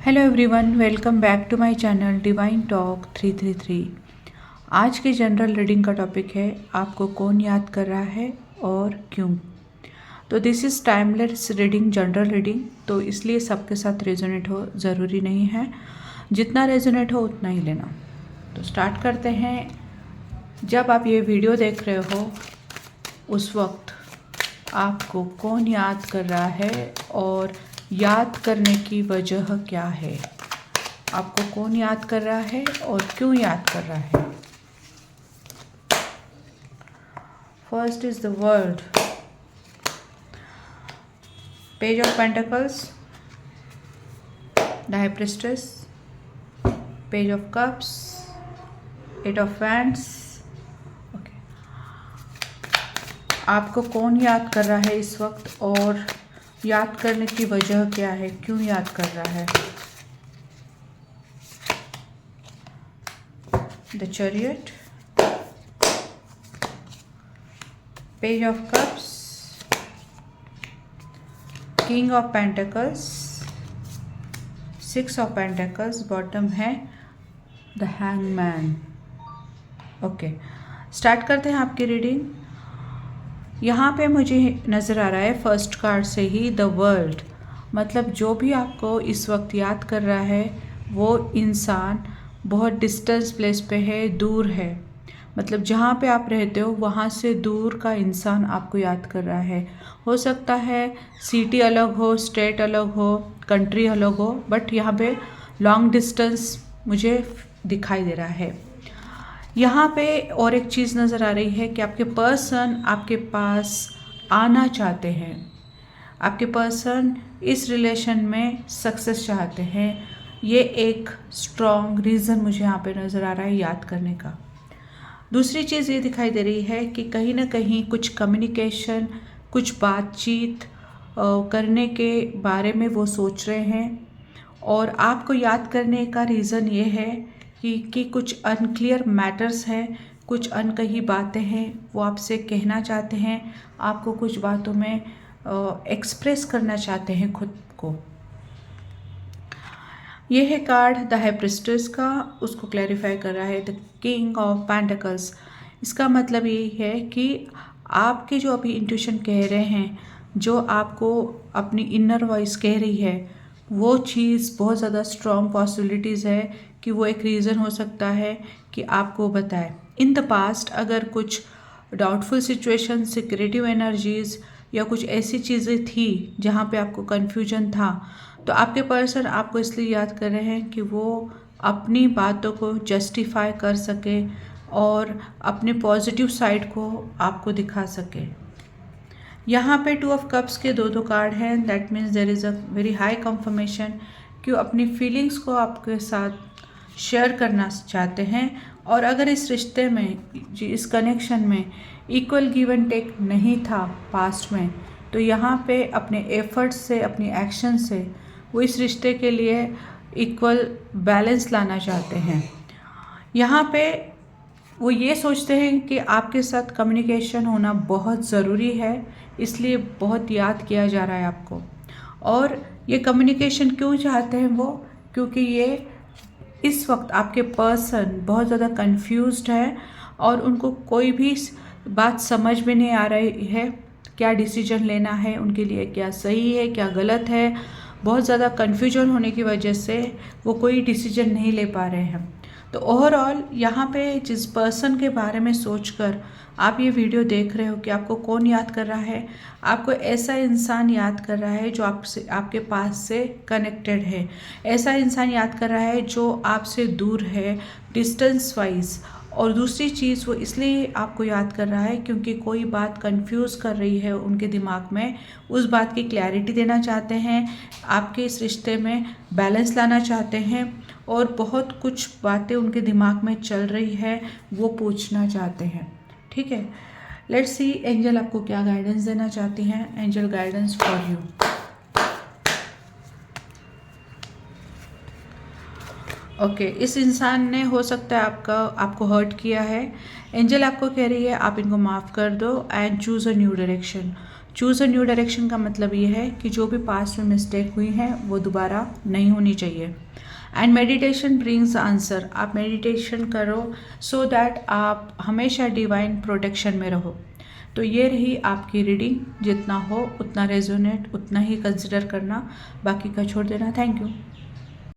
Hello everyone, welcome back to my channel divine talk 333। आज की general reading का topic है आपको कौन याद कर रहा है और क्यों। तो this is timeless reading, general reading, तो इसलिए सबके साथ रेजोनेट हो ज़रूरी नहीं है। जितना रेजोनेट हो उतना ही लेना। तो स्टार्ट करते हैं। जब आप ये वीडियो देख रहे हो उस वक्त आपको कौन याद कर रहा है और याद करने की वजह क्या है। आपको कौन याद कर रहा है और क्यों याद कर रहा है। First is the world, page of pentacles, the high priestess, page of cups, eight of wands. Okay, आपको कौन याद कर रहा है इस वक्त और याद करने की वजह क्या है, क्यों याद कर रहा है। The chariot, page of cups, king of pentacles, six of pentacles, bottom है द हैंगमैन। ओके, स्टार्ट करते हैं आपकी रीडिंग। यहाँ पे मुझे नज़र आ रहा है फर्स्ट कार्ड से ही द वर्ल्ड, मतलब जो भी आपको इस वक्त याद कर रहा है वो इंसान बहुत डिस्टेंस प्लेस पे है, दूर है। मतलब जहाँ पे आप रहते हो वहाँ से दूर का इंसान आपको याद कर रहा है। हो सकता है सिटी अलग हो, स्टेट अलग हो, कंट्री अलग हो, बट यहाँ पे लॉन्ग डिस्टेंस मुझे दिखाई दे रहा है। यहाँ पे और एक चीज़ नज़र आ रही है कि आपके पर्सन आपके पास आना चाहते हैं। आपके पर्सन इस रिलेशन में सक्सेस चाहते हैं। ये एक स्ट्रॉन्ग रीज़न मुझे यहाँ पे नज़र आ रहा है याद करने का। दूसरी चीज़ ये दिखाई दे रही है कि कहीं ना कहीं कुछ कम्युनिकेशन, कुछ बातचीत करने के बारे में वो सोच रहे हैं। और आपको याद करने का रीज़न ये है कि कुछ अनक्लियर मैटर्स हैं, कुछ अनकही बातें हैं, वो आपसे कहना चाहते हैं, आपको कुछ बातों में एक्सप्रेस करना चाहते हैं खुद को। ये है कार्ड द हाई प्रीस्टेस का, उसको क्लैरिफाई कर रहा है द किंग ऑफ पेंटिकल्स। इसका मतलब ये है कि आपके जो अभी इंट्यूशन कह रहे हैं, जो आपको अपनी इनर वॉइस कह रही है, वो चीज़ बहुत ज़्यादा स्ट्रॉन्ग पॉसिबिलिटीज़ है कि वो एक रीज़न हो सकता है कि आपको बताए। इन द पास्ट अगर कुछ डाउटफुल सिचुएशन, सिक्रेटिव एनर्जीज़ या कुछ ऐसी चीज़ें थी जहाँ पे आपको कन्फ्यूजन था, तो आपके पर्सन आपको इसलिए याद कर रहे हैं कि वो अपनी बातों को जस्टिफाई कर सके और अपने पॉजिटिव साइड को आपको दिखा सके। यहाँ पे टू ऑफ कप्स के दो कार्ड हैं, that means there is a very high confirmation कि वो अपनी फीलिंग्स को आपके साथ शेयर करना चाहते हैं। और अगर इस रिश्ते में, इस कनेक्शन में इक्वल गिव एंड टेक नहीं था पास्ट में, तो यहाँ पे अपने एफर्ट्स से, अपनी एक्शन से वो इस रिश्ते के लिए इक्वल बैलेंस लाना चाहते हैं। यहाँ पे वो ये सोचते हैं कि आपके साथ कम्युनिकेशन होना बहुत ज़रूरी है, इसलिए बहुत याद किया जा रहा है आपको। और ये कम्युनिकेशन क्यों चाहते हैं वो, क्योंकि ये इस वक्त आपके पर्सन बहुत ज़्यादा कंफ्यूज्ड है और उनको कोई भी बात समझ में नहीं आ रही है, क्या डिसीजन लेना है उनके लिए, क्या सही है क्या गलत है। बहुत ज़्यादा कन्फ्यूजन होने की वजह से वो कोई डिसीजन नहीं ले पा रहे हैं। तो ओवरऑल यहाँ पे जिस पर्सन के बारे में सोचकर आप ये वीडियो देख रहे हो कि आपको कौन याद कर रहा है, आपको ऐसा इंसान याद कर रहा है जो आपसे, आपके पास से कनेक्टेड है। ऐसा इंसान याद कर रहा है जो आपसे दूर है डिस्टेंस वाइज। और दूसरी चीज़, वो इसलिए आपको याद कर रहा है क्योंकि कोई बात कंफ्यूज कर रही है उनके दिमाग में, उस बात की क्लैरिटी देना चाहते हैं, आपके इस रिश्ते में बैलेंस लाना चाहते हैं और बहुत कुछ बातें उनके दिमाग में चल रही है, वो पूछना चाहते हैं। ठीक है, लेट्स सी एंजल आपको क्या गाइडेंस देना चाहती हैं। Angel guidance for you. Okay, इस इंसान ने हो सकता है आपको हर्ट किया है। एंजल आपको कह रही है आप इनको माफ़ कर दो and choose a new direction. Choose a new direction का मतलब ये है कि जो भी पास्ट में मिस्टेक हुई हैं वो दोबारा नहीं होनी चाहिए। एंड मेडिटेशन ब्रिंग्स आंसर, आप मेडिटेशन करो सो दैट आप हमेशा डिवाइन प्रोटेक्शन में रहो। तो ये रही आपकी रीडिंग, जितना हो उतना रेजोनेट उतना ही कंसिडर करना, बाकी का छोड़ देना। Thank you.